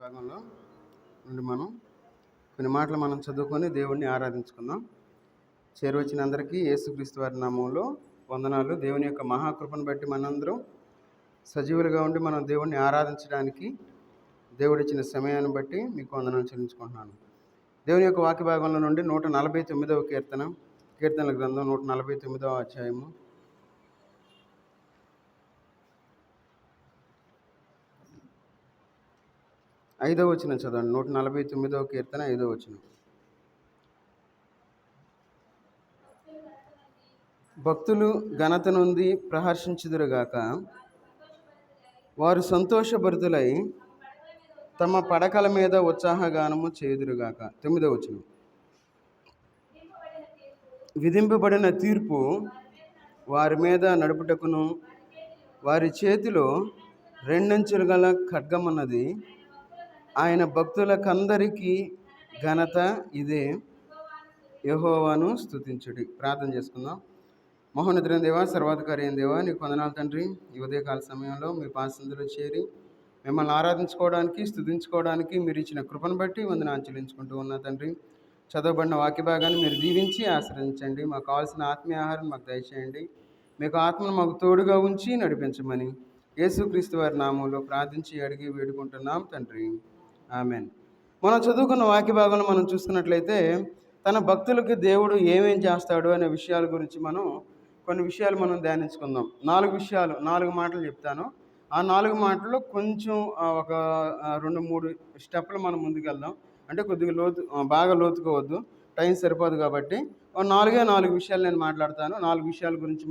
భాగంలో నుండి మనం కొన్ని మాటలు మనం చదువుకొని దేవుణ్ణి ఆరాధించుకుందాం. చేరువచ్చిన అందరికీ యేసుక్రీస్తు వారి నామంలో వందనాలు. దేవుని యొక్క మహాకృపను బట్టి మనందరం సజీవులుగా ఉండి మనం దేవుణ్ణి ఆరాధించడానికి దేవుడిచ్చిన సమయాన్ని బట్టి మీకు వందనాలు చెల్లించుకుంటున్నాను. దేవుని యొక్క వాక్య భాగంలో నుండి 149వ కీర్తనల గ్రంథం 149వ అధ్యాయము 5వ వచనం చదవండి. 149వ కీర్తన 5వ వచనం. భక్తులు ఘనత నుండి ప్రహర్షించుదురుగాక, వారు సంతోషభరితులై తమ పడకల మీద ఉత్సాహగానము చేయుదురుగాక. 9వ వచనం. విధింపబడిన తీర్పు వారి మీద నడుపుటకును, వారి చేతిలో రెండంచులు గల ఖడ్గమున్నది. ఆయన భక్తులకందరికీ ఘనత ఇదే. యెహోవాను స్తుతించుడి. ప్రార్థన చేసుకుందాం. మహోన్నతుడైన దేవా, సర్వాధికారి అయిన దేవా, నీకు వందనాలు తండ్రి. ఈ ఉదయకాల సమయంలో మీ పాసందులో చేరి మిమ్మల్ని ఆరాధించుకోవడానికి, స్తుతించుకోవడానికి మీరు ఇచ్చిన కృపను బట్టి వందనాలు చెల్లించుకుంటూ ఉన్నా తండ్రి. చదవబడిన వాక్య భాగాన్ని మీరు దీవించి ఆశ్రయించండి. మాకు కావాల్సిన ఆత్మీయ ఆహారం మాకు దయచేయండి. మీకు ఆత్మను మాకు తోడుగా ఉంచి నడిపించమని యేసుక్రీస్తు వారి నామంలో ప్రార్థించి అడిగి వేడుకుంటున్నాం తండ్రి. ఆమెన్. మనం చదువుకున్న వాక్య భాగంలో మనం చూసుకున్నట్లయితే తన భక్తులకి దేవుడు ఏమేం చేస్తాడు అనే విషయాల గురించి కొన్ని విషయాలు మనం ధ్యానించుకుందాం. 4 మాటలు చెప్తాను. ఆ 4 మాటలు కొంచెం ఒక 2-3 స్టెప్పులు మనం ముందుకెళ్దాం. అంటే కొద్దిగా బాగా లోతుకోవద్దు, టైం సరిపోదు కాబట్టి 4 విషయాలు నేను మాట్లాడతాను. 4 విషయాల గురించి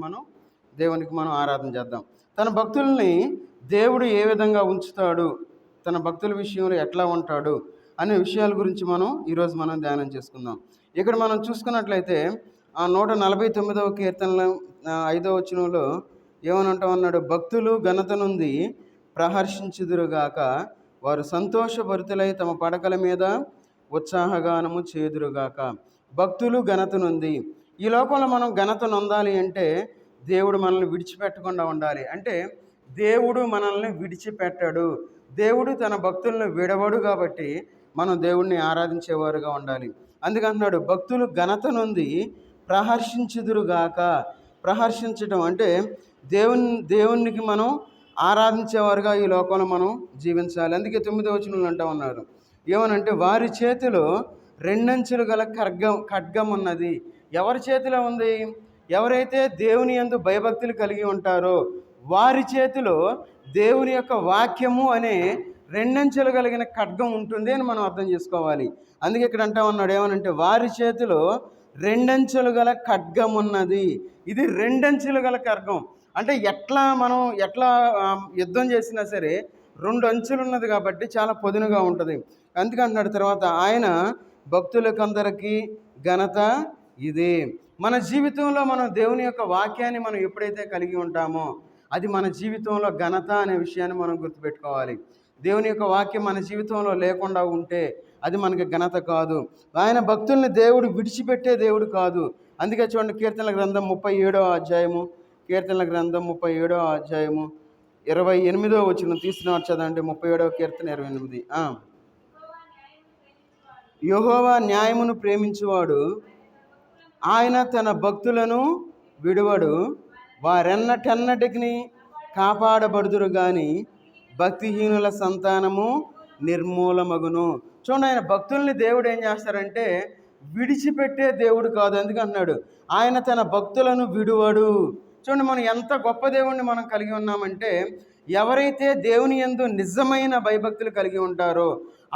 దేవునికి ఆరాధన చేద్దాం. తన భక్తుల్ని దేవుడు ఏ విధంగా ఉంచుతాడు, తన భక్తుల విషయంలో ఎట్లా ఉంటాడు అనే విషయాల గురించి ఈరోజు మనం ధ్యానం చేసుకుందాం. ఇక్కడ మనం చూసుకున్నట్లయితే 149వ కీర్తనలో 5వ వచనంలో ఏమని అంటామన్నాడు? భక్తులు ఘనత నుండి ప్రహర్షించుదురుగాక, వారు సంతోషభరితులై తమ పడకల మీద ఉత్సాహగానము చేదురుగాక. భక్తులు ఘనత నుండి. ఈ లోకంలో మనం ఘనత నొందాలి అంటే దేవుడు మనల్ని విడిచిపెట్టకుండా ఉండాలి. అంటే దేవుడు మనల్ని విడిచిపెట్టాడు. దేవుడు తన భక్తులను విడవడు కాబట్టి మనం దేవుణ్ణి ఆరాధించేవారుగా ఉండాలి. అందుకంటున్నాడు భక్తులు ఘనత నుండి ప్రహర్షించుదురుగాక. ప్రహర్షించడం అంటే దేవునికి మనం ఆరాధించేవారుగా ఈ లోకంలో మనం జీవించాలి. అందుకే 9వ వచనంలో అంటా ఉన్నారు ఏమనంటే, వారి చేతిలో రెండంచులు గల ఖడ్గం ఉన్నది. ఎవరి చేతిలో ఉంది? ఎవరైతే దేవుని యందు భయభక్తులు కలిగి ఉంటారో వారి చేతిలో దేవుని యొక్క వాక్యము అనే రెండంచెలు కలిగిన ఖడ్గం ఉంటుంది అని మనం అర్థం చేసుకోవాలి. అందుకే ఇక్కడ అంటా ఉన్నాడు ఏమనంటే, వారి చేతిలో రెండంచెలు గల ఖడ్గం ఉన్నది. ఇది రెండంచెలు గల ఖడ్గం అంటే ఎట్లా యుద్ధం చేసినా సరే 2 అంచులు ఉన్నది కాబట్టి చాలా పొదునుగా ఉంటుంది. అందుకంటున్నాడు తర్వాత, ఆయన భక్తులకందరికీ ఘనత ఇదే. మన జీవితంలో మనం దేవుని యొక్క వాక్యాన్ని మనం ఎప్పుడైతే కలిగి ఉంటామో అది మన జీవితంలో ఘనత అనే విషయాన్ని మనం గుర్తుపెట్టుకోవాలి. దేవుని యొక్క వాక్యం మన జీవితంలో లేకుండా ఉంటే అది మనకి ఘనత కాదు. ఆయన భక్తుల్ని దేవుడు విడిచిపెట్టే దేవుడు కాదు. అందుకే చూడండి, కీర్తనల గ్రంథం 37వ అధ్యాయము 28వ వచనం తీసుకున్నారు చదండి. 37వ కీర్తన 28. యెహోవా న్యాయమును ప్రేమించువాడు, ఆయన తన భక్తులను విడువడు. వారెన్నటెన్నటికి కాపాడబడుదురు గాని భక్తిహీనుల సంతానము నిర్మూలమగును. చూడండి, ఆయన భక్తుల్ని దేవుడు ఏం చేస్తారంటే విడిచిపెట్టే దేవుడు కాదు. అందుకంటున్నాడు ఆయన తన భక్తులను విడువడు. చూడండి, మనం ఎంత గొప్ప దేవుణ్ణి మనం కలిగి ఉన్నామంటే, ఎవరైతే దేవుని యందు నిజమైన భయభక్తులు కలిగి ఉంటారో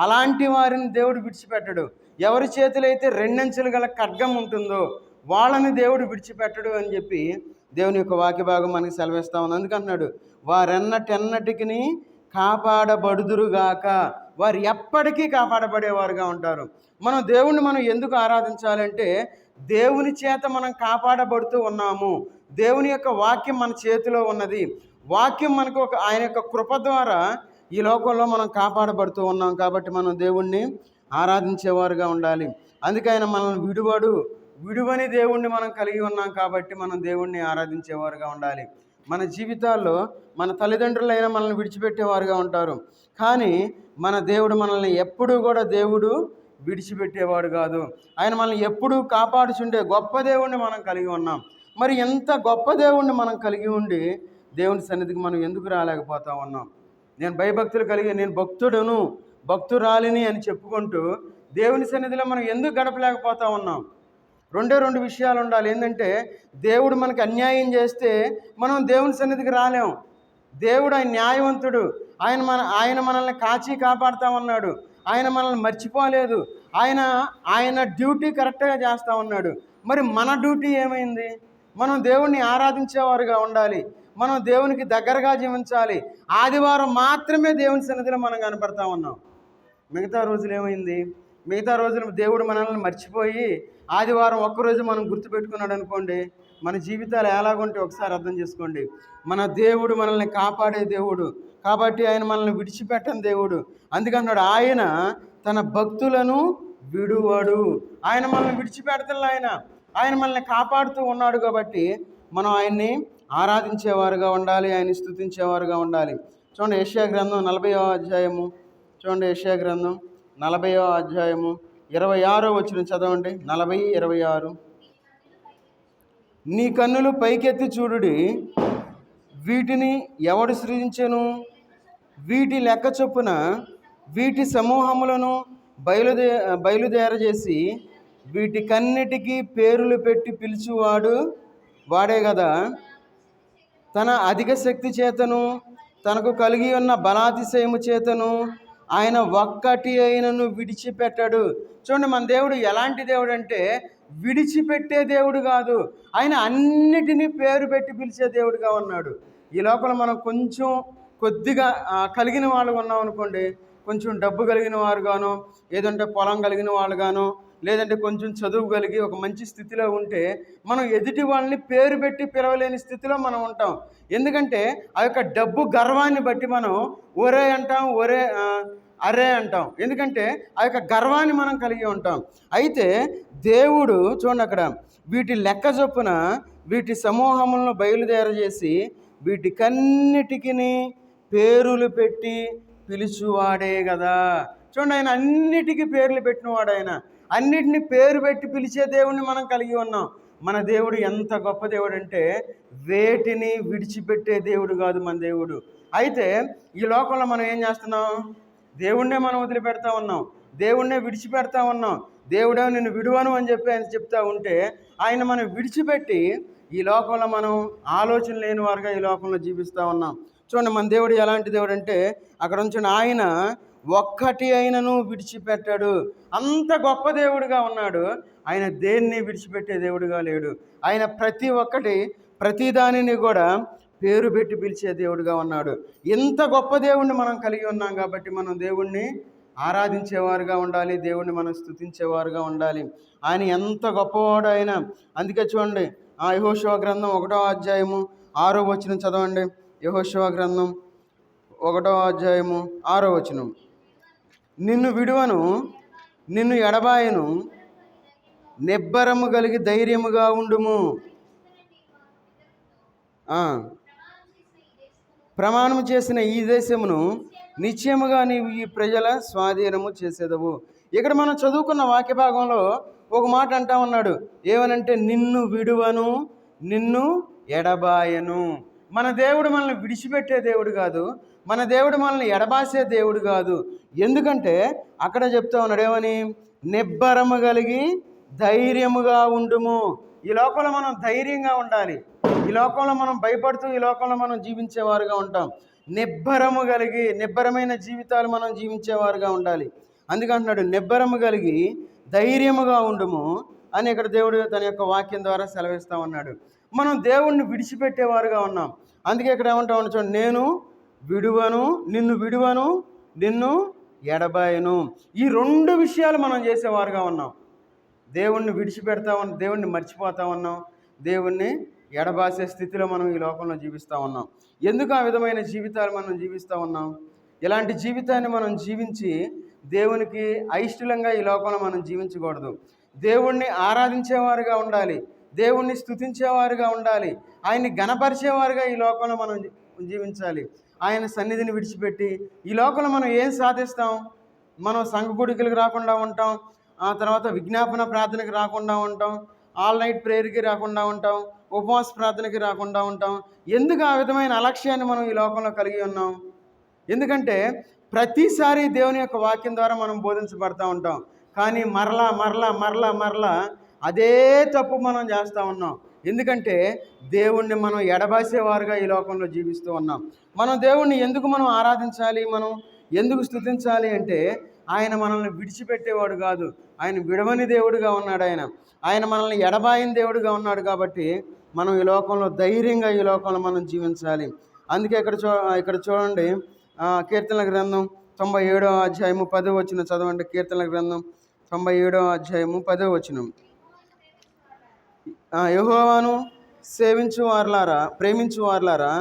అలాంటి వారిని దేవుడు విడిచిపెట్టడు. ఎవరి చేతిలో అయితే రెండంచెలు గల ఖడ్గం ఉంటుందో వాళ్ళని దేవుడు విడిచిపెట్టడు అని చెప్పి దేవుని యొక్క వాక్య భాగం మనకి సెలవిస్తా ఉంది. అందుకంటున్నాడు వారెన్నటెన్నటికి కాపాడబడుదురుగాక. వారు ఎప్పటికీ కాపాడబడేవారుగా ఉంటారు. మనం దేవుణ్ణి ఎందుకు ఆరాధించాలంటే దేవుని చేత మనం కాపాడబడుతూ ఉన్నాము. దేవుని యొక్క వాక్యం మన చేతిలో ఉన్నది. వాక్యం మనకు ఆయన యొక్క కృప ద్వారా ఈ లోకంలో మనం కాపాడబడుతూ ఉన్నాం కాబట్టి మనం దేవుణ్ణి ఆరాధించేవారుగా ఉండాలి. అందుకే ఆయన మనల్ని విడువని దేవుణ్ణి మనం కలిగి ఉన్నాం కాబట్టి మనం దేవుణ్ణి ఆరాధించేవారుగా ఉండాలి. మన జీవితాల్లో మన తల్లిదండ్రులైనా మనల్ని విడిచిపెట్టేవారుగా ఉంటారు. కానీ మన దేవుడు మనల్ని ఎప్పుడూ కూడా దేవుడు విడిచిపెట్టేవాడు కాదు. ఆయన మనల్ని ఎప్పుడూ కాపాడుచుండే గొప్ప దేవుణ్ణి మనం కలిగి ఉన్నాం. మరి ఎంత గొప్ప దేవుణ్ణి మనం కలిగి ఉండి దేవుని సన్నిధికి మనం ఎందుకు రాలేకపోతా ఉన్నాం? నేను భయభక్తులు కలిగి నేను భక్తుడును భక్తురాలిని అని చెప్పుకుంటూ దేవుని సన్నిధిలో మనం ఎందుకు గడపలేకపోతా ఉన్నాం? రెండు విషయాలు ఉండాలి. ఏంటంటే దేవుడు మనకు అన్యాయం చేస్తే మనం దేవుని సన్నిధికి రాలేం. దేవుడు ఆయన న్యాయవంతుడు. ఆయన మనల్ని కాచి కాపాడుతూ ఉన్నాడు. ఆయన మనల్ని మర్చిపోలేదు. ఆయన డ్యూటీ కరెక్ట్గా చేస్తూ ఉన్నాడు. మరి మన డ్యూటీ ఏమైంది? మనం దేవుణ్ణి ఆరాధించేవారుగా ఉండాలి. మనం దేవునికి దగ్గరగా జీవించాలి. ఆదివారం మాత్రమే దేవుని సన్నిధిలో మనం కనపడతా ఉన్నాం. మిగతా రోజులు ఏమైంది? మిగతా రోజులు దేవుడు మనల్ని మర్చిపోయి ఆదివారం ఒక్కరోజు మనం గుర్తుపెట్టుకున్నాడు అనుకోండి, మన జీవితాలు ఎలాగుంటే ఒకసారి అర్థం చేసుకోండి. మన దేవుడు మనల్ని కాపాడే దేవుడు కాబట్టి ఆయన మనల్ని విడిచిపెట్టని దేవుడు. అందుకన్నాడు ఆయన తన భక్తులను విడువడు. ఆయన మనల్ని విడిచిపెడతలే. ఆయన మనల్ని కాపాడుతూ ఉన్నాడు కాబట్టి మనం ఆయన్ని ఆరాధించేవారుగా ఉండాలి. ఆయన్ని స్తుతించేవారుగా ఉండాలి. చూడండి యెషయా గ్రంథం 40వ అధ్యాయము. చూడండి యెషయా గ్రంథం 40వ అధ్యాయము 26వ వచనం చదవండి. 40:26. నీ కన్నులు పైకెత్తి చూడుడి, వీటిని ఎవడు సృజించెను? వీటి లెక్క చొప్పున వీటి సమూహములను బయలుదేరజేసి వీటికన్నిటికీ పేర్లు పెట్టి పిలుచువాడు వాడే కదా. తన అధిక శక్తి చేతను తనకు కలిగి ఉన్న బలాతిశయము చేతను ఆయన ఒక్కటి అయినను విడిచిపెట్టడు. చూడండి, మన దేవుడు ఎలాంటి దేవుడు అంటే విడిచిపెట్టే దేవుడు కాదు. ఆయన అన్నిటినీ పేరు పెట్టి పిలిచే దేవుడుగా ఉన్నాడు. ఈ లోపల మనం కొద్దిగా కలిగిన వాళ్ళు ఉన్నాం అనుకోండి, కొంచెం డబ్బు కలిగిన వారు గాను, ఏదంటే పొలం కలిగిన వాళ్ళు గాను, లేదంటే కొంచెం చదువు కలిగి ఒక మంచి స్థితిలో ఉంటే మనం ఎదుటి వాళ్ళని పేరు పెట్టి పిలవలేని స్థితిలో మనం ఉంటాం. ఎందుకంటే ఆ యొక్క డబ్బు గర్వాన్ని బట్టి మనం ఒరే అంటాం, అరే అంటాం. ఎందుకంటే ఆ యొక్క గర్వాన్ని మనం కలిగి ఉంటాం. అయితే దేవుడు చూడండి, అక్కడ వీటి లెక్క చొప్పున వీటి సమూహములను బయలుదేరజేసి వీటికన్నిటికీ పేరులు పెట్టి పిలుచువాడే కదా. చూడండి, ఆయన అన్నిటికీ పేర్లు పెట్టినవాడు. ఆయన అన్నిటినీ పేరు పెట్టి పిలిచే దేవుడిని మనం కలిగి ఉన్నాం. మన దేవుడు ఎంత గొప్ప దేవుడు అంటే వేటిని విడిచిపెట్టే దేవుడు కాదు మన దేవుడు. అయితే ఈ లోకంలో మనం ఏం చేస్తున్నాం? దేవుణ్ణే మనం వదిలిపెడతా ఉన్నాం, దేవుణ్ణే విడిచిపెడతా ఉన్నాం. దేవుడే నిన్ను విడువను అని చెప్పి ఆయన చెప్తా ఉంటే ఆయన మనం విడిచిపెట్టి ఈ లోకంలో మనం ఆలోచన లేని వారుగా ఈ లోకంలో జీవిస్తూ ఉన్నాం. చూడండి, మన దేవుడు ఎలాంటి దేవుడు అంటే అక్కడ ఉంచిన ఆయన ఒక్కటి అయినను విడిచిపెట్టాడు. అంత గొప్ప దేవుడుగా ఉన్నాడు. ఆయన దేన్ని విడిచిపెట్టే దేవుడుగా లేడు. ఆయన ప్రతి దానిని కూడా పేరు పెట్టి పిలిచే దేవుడుగా ఉన్నాడు. ఎంత గొప్ప దేవుణ్ణి మనం కలిగి ఉన్నాం కాబట్టి మనం దేవుణ్ణి ఆరాధించేవారుగా ఉండాలి. దేవుణ్ణి మనం స్తుతించేవారుగా ఉండాలి. ఆయన ఎంత గొప్పవాడు ఆయన. అందుకే చూడండి, యెహోషువ గ్రంథం 1వ అధ్యాయము 6వ వచనం చదవండి. యెహోషువ గ్రంథం 1వ అధ్యాయము 6వ వచనం. నిన్ను విడువను, నిన్ను ఎడబాయను, నిబ్బరము కలిగి ధైర్యముగా ఉండుము. ప్రమాణము చేసిన ఈ దేశమును నిశ్చయముగా నీవు ఈ ప్రజల స్వాధీనము చేసేదవు. ఇక్కడ మనం చదువుకున్న వాక్య భాగంలో ఒక మాట అంటా ఉన్నాడు. ఏమనంటే నిన్ను విడువను, నిన్ను ఎడబాయను. మన దేవుడు మనల్ని విడిచిపెట్టే దేవుడు కాదు. మన దేవుడు మనల్ని ఎడబాసే దేవుడు కాదు. ఎందుకంటే అక్కడ చెప్తా ఉన్నాడు ఏమని? నిబ్బరము కలిగి ధైర్యముగా ఉండుము. ఈ లోకంలో మనం ధైర్యంగా ఉండాలి. ఈ లోకంలో మనం భయపడుతూ ఈ లోకంలో మనం జీవించేవారుగా ఉంటాం. నిబ్బరమైన జీవితాలు మనం జీవించేవారుగా ఉండాలి. అందుకంటున్నాడు నిబ్బరము కలిగి ధైర్యముగా ఉండుము అని ఇక్కడ దేవుడు తన యొక్క వాక్యం ద్వారా సెలవిస్తా ఉన్నాడు. మనం దేవుణ్ణి విడిచిపెట్టేవారుగా ఉన్నాం. అందుకే ఇక్కడ ఏమంటామని చూడండి, నేను విడువను, నిన్ను ఎడబాయను. ఈ 2 విషయాలు మనం చేసేవారుగా ఉన్నాం. దేవుణ్ణి విడిచిపెడతా ఉన్నాం, దేవుణ్ణి మర్చిపోతా ఉన్నాం, దేవుణ్ణి ఎడబాసే స్థితిలో మనం ఈ లోకంలో జీవిస్తూ ఉన్నాం. ఎందుకు ఆ విధమైన జీవితాలు మనం జీవిస్తూ ఉన్నాం? ఇలాంటి జీవితాన్ని మనం జీవించి దేవునికి అయిష్టంగా ఈ లోకంలో మనం జీవించకూడదు. దేవుణ్ణి ఆరాధించేవారుగా ఉండాలి. దేవుణ్ణి స్తుతించేవారుగా ఉండాలి, ఆయన్ని ఘనపరిచేవారుగా ఈ లోకంలో మనం జీవించాలి. ఆయన సన్నిధిని విడిచిపెట్టి ఈ లోకంలో మనం ఏం సాధిస్తాం? మనం సంఘ గుడికలకు రాకుండా ఉంటాం, ఆ తర్వాత విజ్ఞాపన ప్రార్థనకి రాకుండా ఉంటాం, ఆల్ నైట్ ప్రేయర్కి రాకుండా ఉంటాం, ఉపవాస ప్రార్థనకి రాకుండా ఉంటాం. ఎందుకు ఆ విధమైన అలక్ష్యాన్ని మనం ఈ లోకంలో కలిగి ఉన్నాం? ఎందుకంటే ప్రతిసారి దేవుని యొక్క వాక్యం ద్వారా మనం బోధించబడతా ఉంటాం, కానీ మరలా మరలా మరలా మరలా అదే తప్పు మనం చేస్తూ ఉన్నాం. ఎందుకంటే దేవుణ్ణి మనం ఎడబాసేవారుగా ఈ లోకంలో జీవిస్తూ ఉన్నాం. మనం దేవుణ్ణి ఎందుకు మనం ఆరాధించాలి, మనం ఎందుకు స్తుతించాలి అంటే ఆయన మనల్ని విడిచిపెట్టేవాడు కాదు, ఆయన విడవని దేవుడుగా ఉన్నాడు, ఆయన మనల్ని ఎడబాయిన దేవుడుగా ఉన్నాడు. కాబట్టి మనం ఈ లోకంలో ధైర్యంగా ఈ లోకంలో మనం జీవించాలి. అందుకే ఇక్కడ చూడండి, కీర్తనల గ్రంథం 97వ అధ్యాయము 10వ వచనం చదవండి. కీర్తనల గ్రంథం 97వ అధ్యాయము 10వ వచనం. యెహోవాను ప్రేమించు వారలారా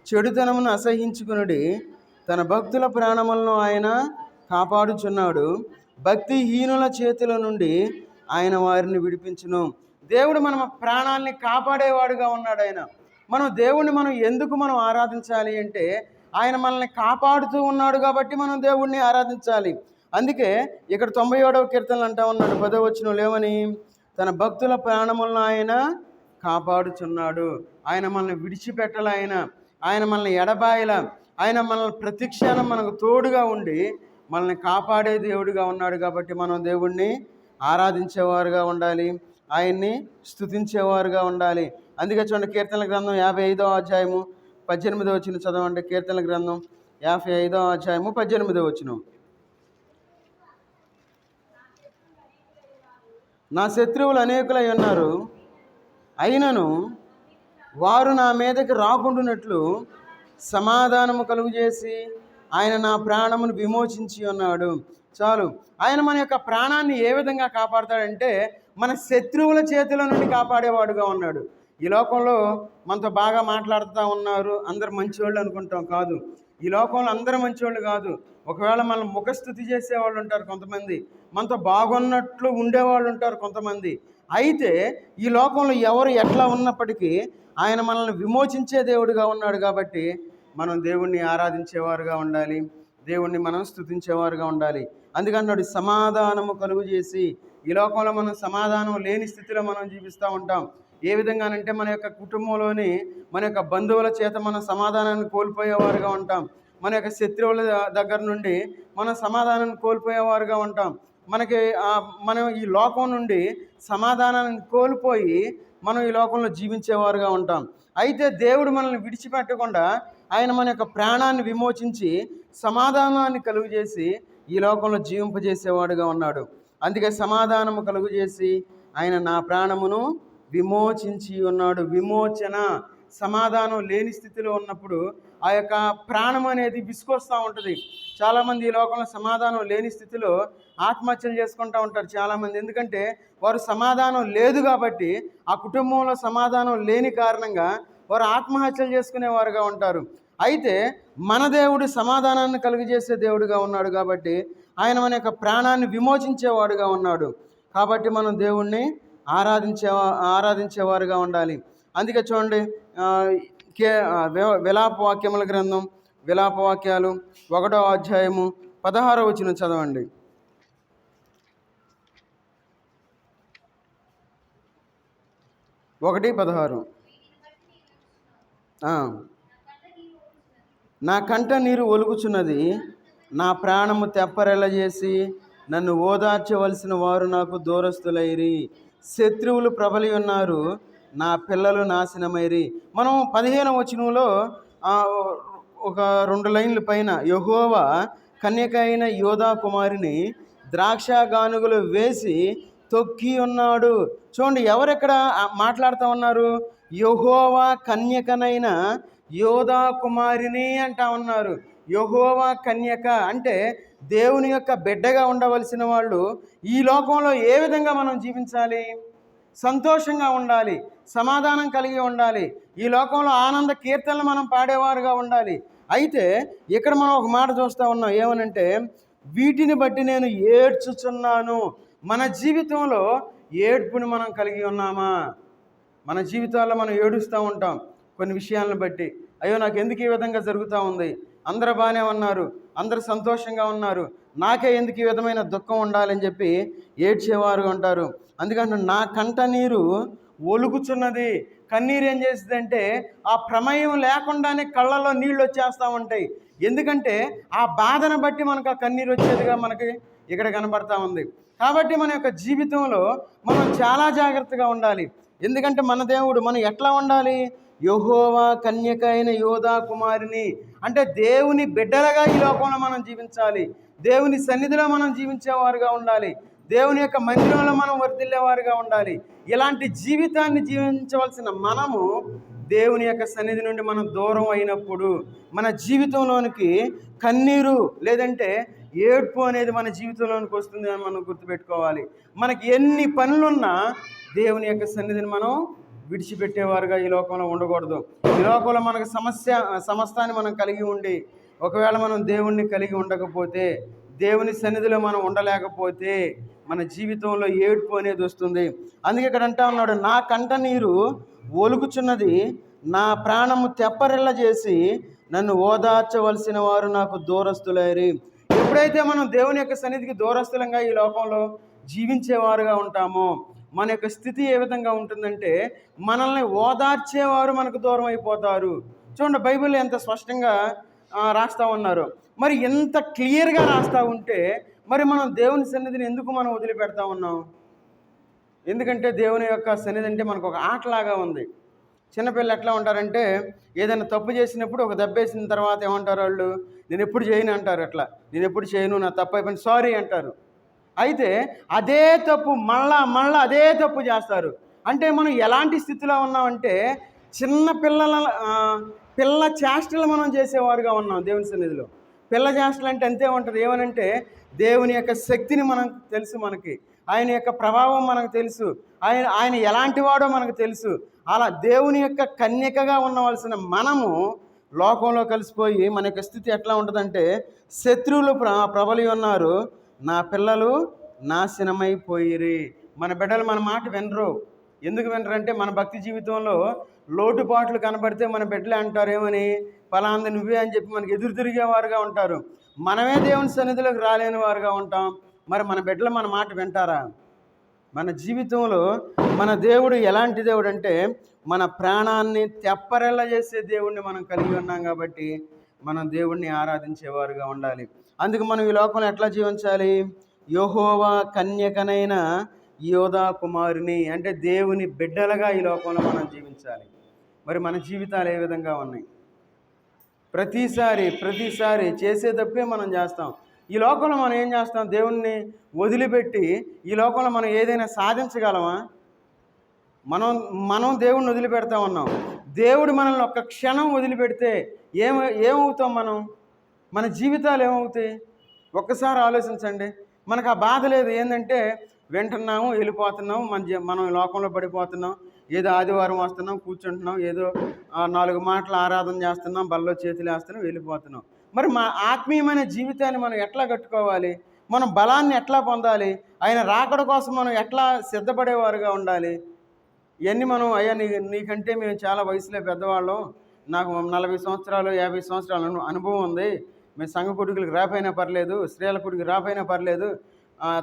చెడుతనమును అసహించుకునుడి, తన భక్తుల ప్రాణములను ఆయన కాపాడుచున్నాడు, భక్తిహీనుల చేతుల నుండి ఆయన వారిని విడిపించును. దేవుడు మన ప్రాణాలని కాపాడేవాడుగా ఉన్నాడు. మనం దేవుణ్ణి ఎందుకు ఆరాధించాలి అంటే ఆయన మనల్ని కాపాడుతూ ఉన్నాడు కాబట్టి మనం దేవుణ్ణి ఆరాధించాలి. అందుకే ఇక్కడ 97వ కీర్తనలు అంటా ఉన్నాడు 10వ వచనంలో ఏమని? తన భక్తుల ప్రాణములను ఆయన కాపాడుచున్నాడు. ఆయన మనల్ని విడిచిపెట్టల, ఆయన మనల్ని ఎడబాయల, ఆయన మనల్ని ప్రతిక్షణం మనకు తోడుగా ఉండి మనల్ని కాపాడే దేవుడిగా ఉన్నాడు. కాబట్టి మనం దేవుణ్ణి ఆరాధించేవారుగా ఉండాలి, ఆయన్ని స్తుతించేవారుగా ఉండాలి. అందుకే చూడండి, కీర్తనల గ్రంథం 55వ అధ్యాయము 18వ వచనం చదవండి. కీర్తనల గ్రంథం 55వ అధ్యాయము 18వ వచనం. నా శత్రువులు అనేకులై ఉన్నారు, అయినను వారు నా మీదకి రాకుండానట్లు సమాధానము కలుగజేసి ఆయన నా ప్రాణమును విమోచించి ఉన్నాడు. చాలు. ఆయన మన యొక్క ప్రాణాన్ని ఏ విధంగా కాపాడతాడంటే మన శత్రువుల చేతుల నుండి కాపాడేవాడుగా ఉన్నాడు. ఈ లోకంలో మనతో బాగా మాట్లాడుతూ ఉన్నారు, అందరు మంచివాళ్ళు అనుకుంటాం. కాదు, ఈ లోకంలో అందరూ మంచివాళ్ళు కాదు. ఒకవేళ మనం ముఖస్థుతి చేసేవాళ్ళు ఉంటారు కొంతమంది, మనతో బాగున్నట్లు ఉండేవాళ్ళు ఉంటారు కొంతమంది. అయితే ఈ లోకంలో ఎవరు ఎట్లా ఉన్నప్పటికీ ఆయన మనల్ని విమోచించే దేవుడిగా ఉన్నాడు. కాబట్టి మనం దేవుణ్ణి ఆరాధించేవారుగా ఉండాలి, దేవుణ్ణి మనం స్తుతించేవారుగా ఉండాలి. అందుకన్నాడు సమాధానము కలుగు చేసి. ఈ లోకంలో మనం సమాధానం లేని స్థితిలో మనం జీవిస్తూ ఉంటాం. ఏ విధంగానంటే మన యొక్క కుటుంబంలోని మన యొక్క బంధువుల చేత మనం సమాధానాన్ని కోల్పోయేవారుగా ఉంటాం, మన యొక్క శత్రువుల దగ్గర నుండి మనం సమాధానాన్ని కోల్పోయేవారుగా ఉంటాం. మనం ఈ లోకం నుండి సమాధానాన్ని కోల్పోయి మనం ఈ లోకంలో జీవించేవారుగా ఉంటాం. అయితే దేవుడు మనల్ని విడిచిపెట్టకుండా ఆయన మన యొక్క ప్రాణాన్ని విమోచించి సమాధానాన్ని కలుగజేసి ఈ లోకంలో జీవింపజేసేవాడుగా ఉన్నాడు. అందుకే సమాధానము కలుగజేసి ఆయన నా ప్రాణమును విమోచించి ఉన్నాడు. విమోచన, సమాధానం లేని స్థితిలో ఉన్నప్పుడు ఆ యొక్క ప్రాణం అనేది విసుకొస్తూ ఉంటుంది. చాలామంది ఈ లోకంలో సమాధానం లేని స్థితిలో ఆత్మహత్యలు చేసుకుంటూ ఉంటారు చాలామంది. ఎందుకంటే వారు సమాధానం లేదు కాబట్టి, ఆ కుటుంబంలో సమాధానం లేని కారణంగా వారు ఆత్మహత్యలు చేసుకునేవారుగా ఉంటారు. అయితే మన దేవుడు సమాధానాన్ని కలుగజేసే దేవుడుగా ఉన్నాడు కాబట్టి ఆయన మన యొక్క ప్రాణాన్ని విమోచించేవాడుగా ఉన్నాడు. కాబట్టి మనం దేవుణ్ణి ఆరాధించేవారుగా ఉండాలి. అందుకే చూడండి, విలాపవాక్యముల గ్రంథం, విలాపవాక్యాలు 1వ అధ్యాయము 16వ వచనం చదవండి. 1:16. నా కంట నీరు ఒలుగుచున్నది, నా ప్రాణము తెప్పరెల చేసి నన్ను ఓదార్చవలసిన వారు నాకు దూరస్తులైరి. శత్రువులు ప్రబలి ఉన్నారు, నా పిల్లలు నాశనమైరి. మనం 15వ వచనంలో ఒక 2 లైన్ల పైన యెహోవా కన్యక అయిన యోధా కుమారిని ద్రాక్ష గానుగలు వేసి తొక్కి ఉన్నాడు. చూడండి, ఎవరెక్కడ మాట్లాడుతూ ఉన్నారు? యెహోవా కన్యకనైన యోధా కుమారిని అంటా ఉన్నారు. యెహోవా కన్యక అంటే దేవుని యొక్క బిడ్డగా ఉండవలసిన వాళ్ళు ఈ లోకంలో ఏ విధంగా మనం జీవించాలి? సంతోషంగా ఉండాలి, సమాధానం కలిగి ఉండాలి, ఈ లోకంలో ఆనంద కీర్తనలు మనం పాడేవారుగా ఉండాలి. అయితే ఇక్కడ మనం ఒక మాట చూస్తూ ఉన్నాం, ఏమనంటే వీటిని బట్టి నేను ఏడ్చుచున్నాను. మన జీవితంలో ఏడ్పుని మనం కలిగి ఉన్నామా? మన జీవితాల్లో మనం ఏడుస్తూ ఉంటాం కొన్ని విషయాలను బట్టి. అయ్యో, నాకు ఎందుకు ఈ విధంగా జరుగుతూ ఉంది? అందరూ బాగానే ఉన్నారు, అందరూ సంతోషంగా ఉన్నారు, నాకే ఎందుకు ఈ విధమైన దుఃఖం ఉండాలని చెప్పి ఏడ్చేవారు ఉంటారు. అందుకని నా కంట నీరు ఒలుగుచున్నది. కన్నీరు ఏం చేస్తుందంటే ఆ ప్రమేయం లేకుండానే కళ్ళల్లో నీళ్ళు వచ్చేస్తూ ఉంటాయి. ఎందుకంటే ఆ బాధను బట్టి మనకు ఆ కన్నీరు వచ్చేదిగా మనకి ఇక్కడ కనబడతా ఉంది. కాబట్టి మన యొక్క జీవితంలో మనం చాలా జాగ్రత్తగా ఉండాలి. ఎందుకంటే మన దేవుడు మనం ఎట్లా ఉండాలి? యెహోవా కన్యక అయిన యోధా కుమారిని, అంటే దేవుని బిడ్డలుగా ఈ లోకంలో మనం జీవించాలి. దేవుని సన్నిధిలో మనం జీవించేవారుగా ఉండాలి. దేవుని యొక్క మందిరంలో మనం వర్ధిల్లేవారుగా ఉండాలి. ఇలాంటి జీవితాన్ని జీవించవలసిన మనము దేవుని యొక్క సన్నిధి నుండి మనం దూరం అయినప్పుడు మన జీవితంలోనికి కన్నీరు లేదంటే ఏడ్పు అనేది మన జీవితంలోనికి వస్తుంది అని మనం గుర్తుపెట్టుకోవాలి. మనకి ఎన్ని పనులున్నా దేవుని యొక్క సన్నిధిని మనం విడిచిపెట్టేవారుగా ఈ లోకంలో ఉండకూడదు. ఈ లోకంలో మనకు సమస్తాన్ని మనం కలిగి ఉండి ఒకవేళ మనం దేవుణ్ణి కలిగి ఉండకపోతే, దేవుని సన్నిధిలో మనం ఉండలేకపోతే మన జీవితంలో ఏడ్పు అనేది వస్తుంది. అందుకే ఇక్కడ అంటా ఉన్నాడు, నా కంట నీరు ఒలుగుచున్నది, నా ప్రాణము తెప్పరిల్ల చేసి నన్ను ఓదార్చవలసిన వారు నాకు దూరస్తులైరి. ఎప్పుడైతే మనం దేవుని యొక్క సన్నిధికి దూరస్తులంగా ఈ లోకంలో జీవించేవారుగా ఉంటామో మన యొక్క స్థితి ఏ విధంగా ఉంటుందంటే మనల్ని ఓదార్చేవారు మనకు దూరం అయిపోతారు. చూడండి, బైబిల్ ఎంత స్పష్టంగా రాస్తూ ఉన్నారు. మరి ఎంత క్లియర్గా రాస్తూ ఉంటే మరి మనం దేవుని సన్నిధిని ఎందుకు మనం వదిలిపెడతా ఉన్నాం? ఎందుకంటే దేవుని యొక్క సన్నిధి అంటే మనకు ఒక ఆటలాగా ఉంది. చిన్నపిల్లలు ఎట్లా ఉంటారంటే ఏదైనా తప్పు చేసినప్పుడు ఒక దెబ్బేసిన తర్వాత ఏమంటారు వాళ్ళు? నేను ఎప్పుడు చేయను అంటారు. అట్లా నేను ఎప్పుడు చేయను, నా తప్పు అయిపోయింది, సారీ అంటారు. అయితే అదే తప్పు మళ్ళా అదే తప్పు చేస్తారు. అంటే మనం ఎలాంటి స్థితిలో ఉన్నామంటే చిన్న పిల్ల చేష్టలు మనం చేసేవారుగా ఉన్నాం దేవుని సన్నిధిలో. పిల్ల చేష్టలు అంటే అంతే ఉంటుంది. ఏమనంటే దేవుని యొక్క శక్తిని మనకు తెలుసు, మనకి ఆయన యొక్క ప్రభావం మనకు తెలుసు, ఆయన ఎలాంటి వాడో మనకు తెలుసు. అలా దేవుని యొక్క కన్యకగా ఉండవలసిన మనము లోకంలో కలిసిపోయి మన యొక్క స్థితి ఎట్లా ఉంటుందంటే శత్రువులు ప్రబలి ఉన్నారు, నా పిల్లలు నాశనమైపోయిరి. మన బిడ్డలు మన మాట వినరు. ఎందుకు వినరంటే మన భక్తి జీవితంలో లోటుపాట్లు కనబడితే మన బిడ్డలే అంటారు ఏమని, ఫలాంది నువ్వే అని చెప్పి మనకి ఎదురు తిరిగేవారుగా ఉంటారు. మనమే దేవుని సన్నిధిలోకి రాలేని వారుగా ఉంటాం. మరి మన బిడ్డలు మన మాట వింటారా? మన జీవితంలో మన దేవుడు ఎలాంటి దేవుడు అంటే మన ప్రాణాన్ని తెప్పరెల్ల చేసే దేవుడిని మనం కలిగి ఉన్నాం. కాబట్టి మనం దేవుడిని ఆరాధించేవారుగా ఉండాలి. అందుకు మనం ఈ లోకంలో ఎట్లా జీవించాలి? యెహోవా కన్యకనైన యోధా కుమారుని, అంటే దేవుని బిడ్డలుగా ఈ లోకంలో మనం జీవించాలి. మరి మన జీవితాలు ఏ విధంగా ఉన్నాయి? ప్రతిసారి చేసే తప్పే మనం చేస్తాం. ఈ లోకంలో మనం ఏం చేస్తాం? దేవుణ్ణి వదిలిపెట్టి ఈ లోకంలో మనం ఏదైనా సాధించగలమా? మనం దేవుణ్ణి వదిలిపెడతా ఉన్నాం. దేవుడు మనల్ని ఒక్క క్షణం వదిలిపెడితే ఏమవుతాం మనం? మన జీవితాలు ఏమవుతాయి? ఒక్కసారి ఆలోచించండి. మనకు ఆ బాధ లేదు. ఏంటంటే వింటున్నాము, వెళ్ళిపోతున్నాము, మనం లోకంలో పడిపోతున్నాం. ఏదో ఆదివారం వస్తున్నాం, కూర్చుంటున్నాం, ఏదో 4 మాటలు ఆరాధన చేస్తున్నాం, బల్లో చేతులు వేస్తున్నాం, వెళ్ళిపోతున్నాం. మరి మా ఆత్మీయమైన జీవితాన్ని మనం ఎట్లా కట్టుకోవాలి? మనం బలాన్ని ఎట్లా పొందాలి? ఆయన రాకడ కోసం మనం ఎట్లా సిద్ధపడేవారుగా ఉండాలి? ఇవన్నీ మనం నీకంటే మేము చాలా వయసులో పెద్దవాళ్ళం, నాకు 40 సంవత్సరాలు 50 సంవత్సరాల అనుభవం ఉంది, మేము సంఘ కొడుకులకు రాపోయినా పర్లేదు, స్త్రీల కొడుకు రాపోయినా పర్లేదు,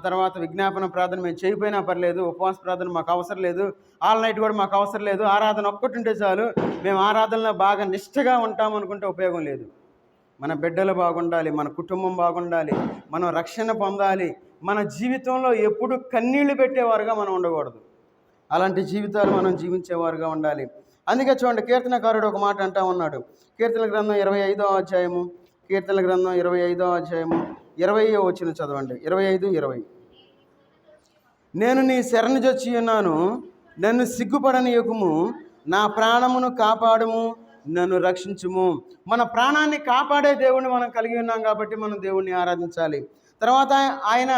తర్వాత విజ్ఞాపన ప్రార్థన మేము చేయకపోయినా పర్లేదు, ఉపవాస ప్రార్థన మాకు అవసరం లేదు, ఆల్ నైట్ కూడా మాకు అవసరం లేదు, ఆరాధన ఒక్కటి ఉంటే చాలు, మేము ఆరాధనలో బాగా నిష్ఠగా ఉంటామనుకుంటే ఉపయోగం లేదు. మన బిడ్డలు బాగుండాలి, మన కుటుంబం బాగుండాలి, మనం రక్షణ పొందాలి. మన జీవితంలో ఎప్పుడు కన్నీళ్లు పెట్టేవారుగా మనం ఉండకూడదు. అలాంటి జీవితాలు మనం జీవించేవారుగా ఉండాలి. అందుకే చూడండి, కీర్తనకారుడు ఒక మాట అంటా ఉన్నాడు. కీర్తన గ్రంథం 25వ అధ్యాయము, కీర్తన గ్రంథం 25వ అధ్యాయము 20వ వచనం చదవండి. 25-20. నేను నీ శరణుజొచ్చి ఉన్నాను, నన్ను సిగ్గుపడనీయకుము, నా ప్రాణమును కాపాడుము, నన్ను రక్షించుము. మన ప్రాణాన్ని కాపాడే దేవుణ్ణి మనం కలిగి ఉన్నాం కాబట్టి మనం దేవుణ్ణి ఆరాధించాలి. తర్వాత ఆయన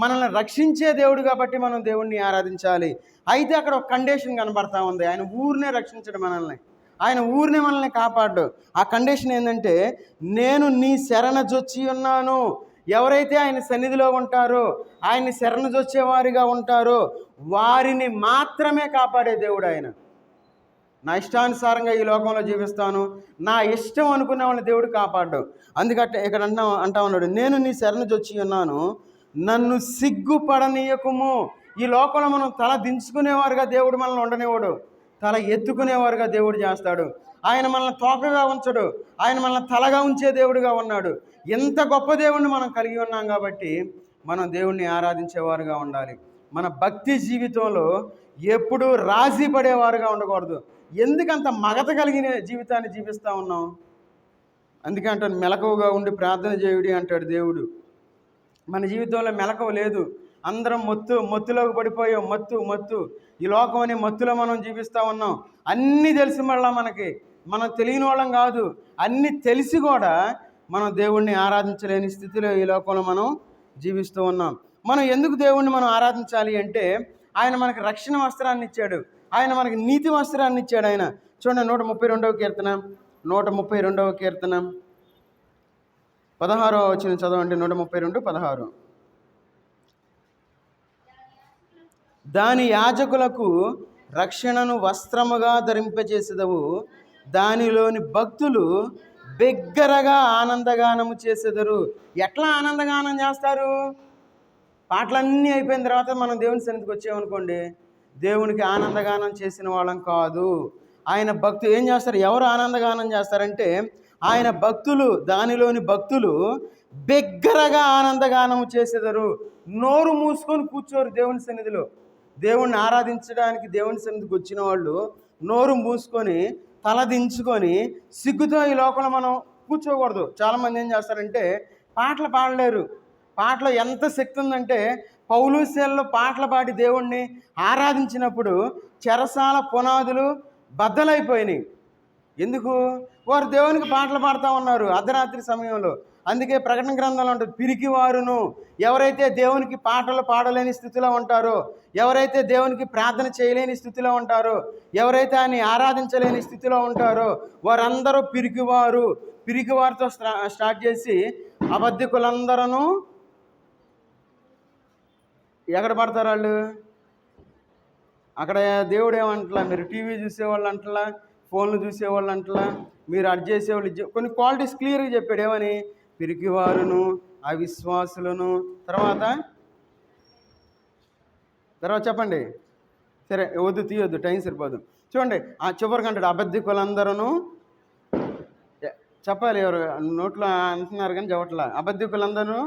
మనల్ని రక్షించే దేవుడు కాబట్టి మనం దేవుణ్ణి ఆరాధించాలి. అయితే అక్కడ ఒక కండిషన్ కనబడతా ఉంది. ఆయన ఊరినే రక్షించడం మనల్ని, ఆయన ఊరినే మనల్ని కాపాడు. ఆ కండిషన్ ఏంటంటే నేను నీ శరణజొచ్చి ఉన్నాను. ఎవరైతే ఆయన సన్నిధిలో ఉంటారో, ఆయన్ని శరణుజొచ్చేవారిగా ఉంటారో వారిని మాత్రమే కాపాడే దేవుడు ఆయన. నా ఇష్టానుసారంగా ఈ లోకంలో జీవిస్తాను, నా ఇష్టం అనుకునే వాళ్ళని దేవుడు కాపాడ్డాడు. అందుకట్టే ఇక్కడ అంటా ఉన్నాడు, నేను నీ శరణుజొచ్చి ఉన్నాను, నన్ను సిగ్గుపడనీయకుము. ఈ లోకంలో మనం తల దించుకునేవారుగా దేవుడు మనల్ని ఉండనివాడు, తల ఎత్తుకునేవారుగా దేవుడు చేస్తాడు. ఆయన మనల్ని తోకగా ఉంచడు, ఆయన మనల్ని తలగా ఉంచే దేవుడుగా ఉన్నాడు. ఎంత గొప్ప దేవుడిని మనం కలిగి ఉన్నాం కాబట్టి మనం దేవుణ్ణి ఆరాధించేవారుగా ఉండాలి. మన భక్తి జీవితంలో ఎప్పుడూ రాజీ పడేవారుగా ఉండకూడదు. ఎందుకంత మగత కలిగిన జీవితాన్ని జీవిస్తూ ఉన్నాం? అందుకే అంటాను, మెలకువగా ఉండి ప్రార్థన చేయుడి అంటాడు దేవుడు. మన జీవితంలో మెలకువ లేదు, అందరం మత్తులోకి పడిపోయాం. మత్తు ఈ లోకం అనే మత్తులో మనం జీవిస్తూ ఉన్నాం. అన్నీ తెలిసి మళ్ళా మనం తెలియని వాళ్ళం కాదు, అన్నీ తెలిసి కూడా మనం దేవుణ్ణి ఆరాధించలేని స్థితిలో ఈ లోకంలో మనం జీవిస్తూ ఉన్నాం. మనం ఎందుకు దేవుణ్ణి మనం ఆరాధించాలి అంటే, ఆయన మనకు రక్షణ వస్త్రాన్ని ఇచ్చాడు, ఆయన మనకి నీతి వస్త్రాన్ని ఇచ్చాడు. ఆయన చూడండి, 132వ కీర్తన 132వ కీర్తన 16వ వచనం చదవండి. 132:16. దాని యాజకులకు రక్షణను వస్త్రముగా ధరింపచేసేదవు, దానిలోని భక్తులు బిగ్గరగా ఆనందగానము చేసేదరు. ఎట్లా ఆనందగానం చేస్తారు? పాటలన్నీ అయిపోయిన తర్వాత మనం దేవుని సన్నిధికి వచ్చామనుకోండి, దేవునికి ఆనందగానం చేసిన వాళ్ళం కాదు. ఆయన భక్తులు ఏం చేస్తారు? ఎవరు ఆనందగానం చేస్తారంటే, ఆయన భక్తులు, దానిలోని భక్తులు బిగ్గరగా ఆనందగానము చేసేదరు. నోరు మూసుకొని కూర్చోరు దేవుని సన్నిధిలో. దేవుణ్ణి ఆరాధించడానికి దేవుని సన్నిధికి వచ్చిన వాళ్ళు నోరు మూసుకొని తలదించుకొని సిగ్గుతో ఈ లోకంలో మనం కూర్చోకూడదు. చాలామంది ఏం చేస్తారంటే, పాటలు పాడలేరు. పాటలో ఎంత శక్తి ఉందంటే, పౌలు శీలలు పాటలు పాడి దేవుణ్ణి ఆరాధించినప్పుడు చెరసాల పునాదులు బద్దలైపోయినాయి. ఎందుకు? వారు దేవునికి పాటలు పాడుతూ ఉన్నారు అర్ధరాత్రి సమయంలో. అందుకే ప్రకటన గ్రంథంలో ఉంటుంది, పిరికివారును, ఎవరైతే దేవునికి పాటలు పాడలేని స్థితిలో ఉంటారో, ఎవరైతే దేవునికి ప్రార్థన చేయలేని స్థితిలో ఉంటారో, ఎవరైతే ఆయన్ని ఆరాధించలేని స్థితిలో ఉంటారో వారందరూ పిరికివారితో స్టార్ట్ చేసి అబద్ధికులందరూ ఎక్కడ పడతారు? వాళ్ళు అక్కడ దేవుడు ఏమంటలా, మీరు టీవీ చూసేవాళ్ళు అంటలా, ఫోన్లు చూసేవాళ్ళు అంటలా, మీరు అడ్ చేసేవాళ్ళు. కొన్ని క్వాలిటీస్ క్లియర్గా చెప్పాడు. ఏమని? పిరికివారును, అవిశ్వాసులను, తర్వాత చెప్పండి. సరే, తీయొద్దు, టైం సరిపోదు. చూడండి, ఆ చివరికి అంటాడు, అబద్ధికులందరూ చెప్పాలి. ఎవరు నోట్లో అంటున్నారు కానీ చెప్పట్లా. అబద్ధికులందరూ